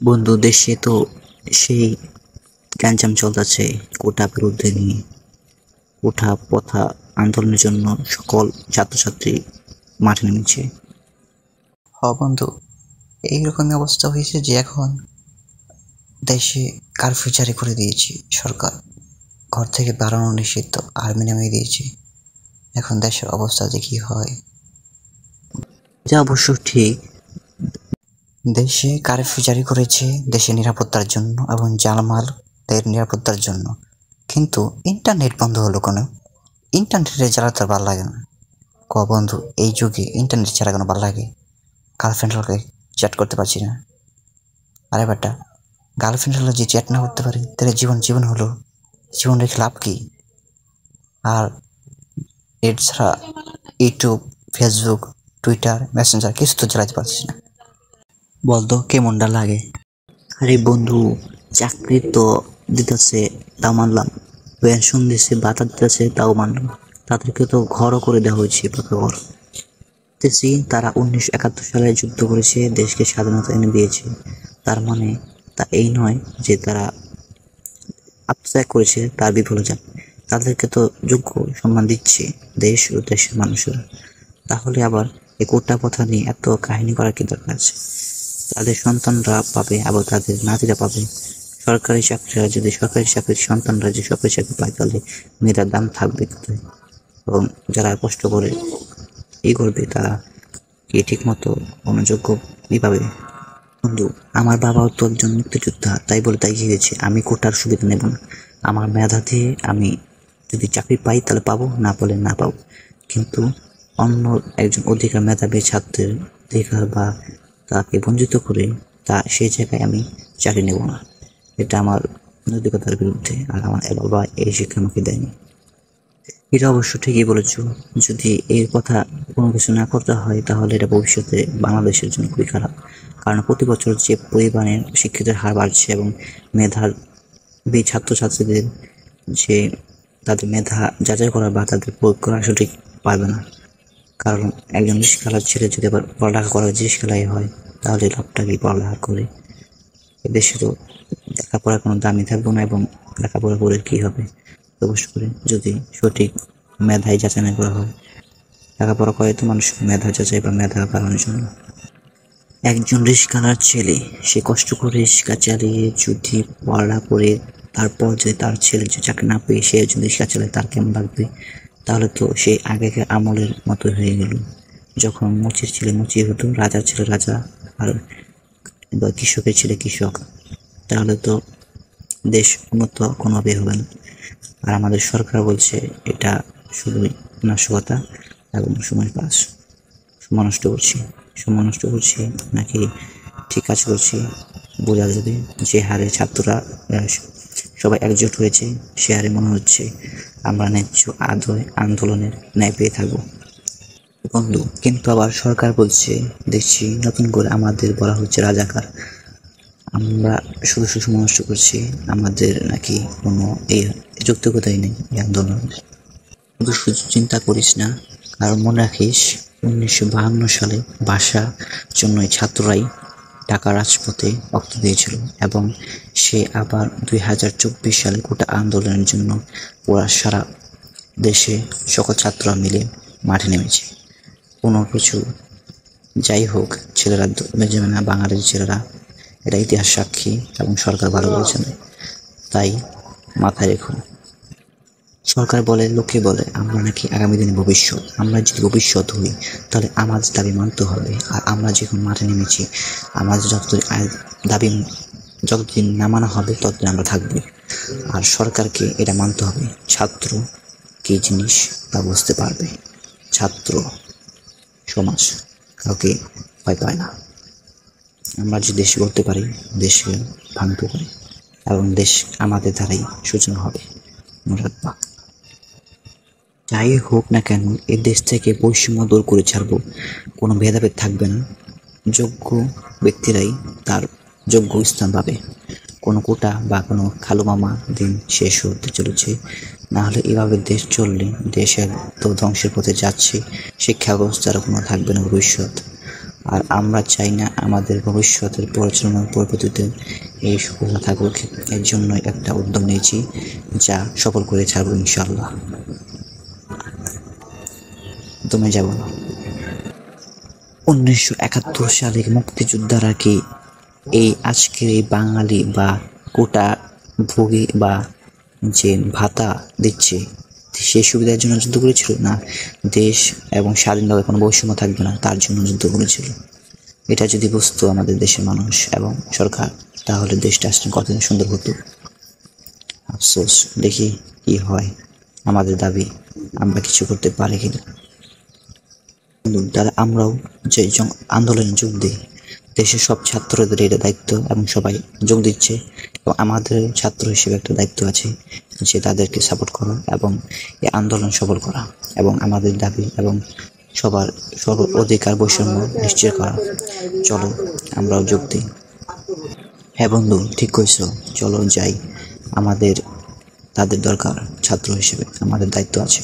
বন্ধু, দেশে তো সেই গ্যাঞ্জাম চলতেছে কোটা বিরুদ্ধে নিয়ে। কোঠা প্রথা আন্দোলনের জন্য সকল ছাত্রছাত্রী মাঠে নেমেছে। বন্ধু, এইরকমই অবস্থা হয়েছে যে এখন দেশে কারফিউ জারি করে দিয়েছে সরকার। ঘর থেকে বেরোনো নিষিদ্ধ, আর্মি নামিয়ে দিয়েছে। এখন দেশের অবস্থা যে কি হয়। যা অবশ্য ঠিক। দেশে কারফিউ জারি করেছে দেশের নিরাপত্তার জন্য এবং জানমালের নিরাপত্তার জন্য, কিন্তু ইন্টারনেট বন্ধ হলো কেন? ইন্টারনেটে জ্বালাতে আর ভালো লাগে না। বন্ধু, এই যুগে ইন্টারনেট ছাড়া কোনো ভালো লাগে? গার্লফ্রেন্ডকে চ্যাট করতে পারছি না। আরে বেটা, গার্লফ্রেন্ড হলো যে চ্যাট না করতে পারি, তাহলে জীবন জীবন হলো, জীবন রেখে লাভ কি? আর এর ছাড়া ইউটিউব, ফেসবুক, টুইটার, মেসেঞ্জার কিছু তো চালাতে পারছি না। বলতো কেমনটা লাগে? আরে বন্ধু, চাকরি তো দিতেছে, তাও মানলাম। পেনশন দিচ্ছে, ভাতা দিতেছে, তাও মানলাম। তাদেরকে তো ঘরও করে দেওয়া হয়েছে, পাকা ঘর। দেখতেছি তারা 1971 সালে যুদ্ধ করেছে, দেশকে স্বাধীনতা এনে দিয়েছে। তার মানে তা এই নয় যে তারা আত্মত্যাগ করেছে তার বিফলতা। তাদেরকে তো যোগ্য সম্মান দিচ্ছে দেশ ও দেশের মানুষেরা। তাহলে আবার এই কোটা কথা নিয়ে এত কাহিনী করার কি দরকার আছে? তাদের সন্তানরা পাবে, আবার তাদের নাতিরা পাবে। সরকারি চাকরিরা যদি সরকারি চাকরির সন্তানরা যে সরকারি চাকরি পায়, তাহলে মেয়েটার দাম থাকবে কোথায়? এবং যারা কষ্ট করে করবে, তারা কি ঠিক মতো অনুযোগ্য পাবে? বন্ধু, আমার বাবাও তো একজন মুক্তিযোদ্ধা, তাই বলে তাই গিয়েছে আমি কোটার সুবিধা নেব না। আমার মেধা দিয়ে আমি যদি চাকরি পাই তাহলে পাবো, না পেলে না পাবো। কিন্তু অন্য একজন অধিকার মেধাবী ছাত্রের অধিকার বা তাকে বঞ্চিত করে সেই জায়গায় আমি চাকরি নেব না। এটা আমার নৈতিকতার বিরুদ্ধে, আর আমার বাবা এই শিক্ষা আমাকে দেয়নি। এটা অবশ্য ঠিকই বলেছ। যদি এর কথা কোনো কিছু না করতে হয়, তাহলে এটা ভবিষ্যতে বাংলাদেশের জন্য খুবই খারাপ। কারণ প্রতি বছর যে পরিমাণে শিক্ষিতের হার বাড়ছে এবং মেধাবী ছাত্রছাত্রীদের যে তাদের মেধা যাচাই করা বা তাদের প্রয়োগ করা সঠিক পারবে না। কারণ একজন রিস্কালার ছেলে যদি আবার পড়ালেখা করা রিস্কালাই হয়, তাহলে লাভটা কি পড়ালেখা করে? এদেশে তো লেখাপড়ার কোনো দামই থাকবে না, এবং লেখাপড়া করে কী হবে? অবশ্য করে যদি সঠিক মেধায় যাচাই না করা হয়। লেখাপড়া করে তো মানুষ মেধা যাচাই বা মেধা বাড়ানোর জন্য। একজন রিস্কালার ছেলে, সে কষ্ট করে রিক্সা চালিয়ে যদি পড়া করে তারপর যদি তার ছেলে যে চাকরি না পেয়ে সে যদি রিক্সা চালায়, তার কেমন লাগবে? তাহলে তো সে আগেকার আমলের মতো হয়ে গেল, যখন মুচির ছেলে মুচি হতো, রাজার ছেলে রাজা, আর কৃষকের ছেলে কৃষক। তাহলে তো দেশ উন্নত কোনোভাবেই হবে না। আর আমাদের সরকার বলছে এটা শুধুই নাশকতা এবং সময় পাস। সময় নষ্ট করছি নাকি ঠিক কাজ করছি বোঝা যাবে যে হারে ছাত্ররা সবাই একজোট হয়েছে, সে হারে মনে হচ্ছে আমরা ন্যায্য আন্দোলনের ন্যায় পেয়ে থাকবো। বন্ধু, কিন্তু আবার সরকার বলছে, দেখছি নতুন করে আমাদের বলা হচ্ছে রাজাকার। আমরা শুধু সময় নষ্ট করছি, আমাদের নাকি কোনো এই যৌক্তিকতাই নেই এই আন্দোলনের। শুধু চিন্তা করিস না, কারণ মনে রাখিস 1952 সালে ভাষার জন্য ছাত্ররাই ঢাকা রাজপথে রক্ত দিয়েছিল, এবং সে আবার 2024 সালে কোটা আন্দোলনের জন্য পুরা সারা দেশে সকল ছাত্ররা মিলে মাঠে নেমেছে। কোনো কিছু যাই হোক, ছেলেরা মেজে না, বাঙালির ছেলেরা, এটা ইতিহাস সাক্ষী এবং সরকার ভালো বলেছেন, তাই মাথায় রেখো। সরকার বলে, লোকে বলে আমরা নাকি আগামী দিনে ভবিষ্যৎ। আমরা যদি ভবিষ্যৎ হই, তাহলে আমাদের দাবি মানতে হবে। আর আমরা যখন মাঠে নেমেছি, আমাদের দাবি যতদিন না মানা হবে ততদিন আমরা থাকবো। আর সরকারকে এটা মানতে হবে, ছাত্র কী জিনিস তা বুঝতে পারবে। ছাত্র সমাজ কাউকে ভয় পায় না। আমরা যে দেশ গড়তে পারি, দেশকে ভাঙতে পারি, এবং দেশ আমাদের দ্বারাই সূচনা হবে। রাখবা। যাই হোক না কেন, এ দেশ থেকে বৈষম্য দূর করে ছাড়বো। কোনো ভেদাভেদ থাকবে না, যোগ্য ব্যক্তিরাই তার যোগ্য স্থান পাবে। কোনো কোটা বা কোনো খালু মামা দিন শেষ হতে চলেছে। না হলে এভাবে দেশ চললে দেশের তো ধ্বংসের পথে যাচ্ছে। শিক্ষা ব্যবস্থার কোনো থাকবে না ভবিষ্যৎ। আর আমরা চাই না আমাদের ভবিষ্যতের পরিচালনার পরবর্তীতে এই সফলতা থাকুক। এর জন্য একটা উদ্যোগ নিয়েছি, যা সফল করে ছাড়বো ইনশাল্লাহ। তুমি যাব না। 1971 সালে মুক্তিযোদ্ধারা কি এই আজকের এই বাঙালি বা কোটা ভোগী বা যে ভাতা দিচ্ছে সেই সুবিধার জন্য যুদ্ধ করেছিল? না, দেশ এবং স্বাধীনভাবে কোনো বৈষম্য থাকবে না তার জন্য যুদ্ধ করেছিল। এটা যদি বুঝতো আমাদের দেশের মানুষ এবং সরকার, তাহলে দেশটা আসলে কতদিন সুন্দর হতো। আফসোস, দেখি কি হয়। আমাদের দাবি আমরা কিছু করতে পারি কিনা। তারা আমরাও যে আন্দোলনে যোগ দিই, দেশের সব ছাত্রদের এটা দায়িত্ব এবং সবাই যোগ দিচ্ছে, এবং আমাদের ছাত্র হিসেবে একটা দায়িত্ব আছে যে তাদেরকে সাপোর্ট করা এবং এই আন্দোলন সফল করা এবং আমাদের দাবি এবং সবার সর্ব অধিকার বৈষম্য নিশ্চিত করা। চলো আমরাও যোগ দিই। হ্যাঁ বন্ধু, ঠিক কইছো, চলো যাই। আমাদের তাদের দরকার, ছাত্র হিসেবে আমাদের দায়িত্ব আছে।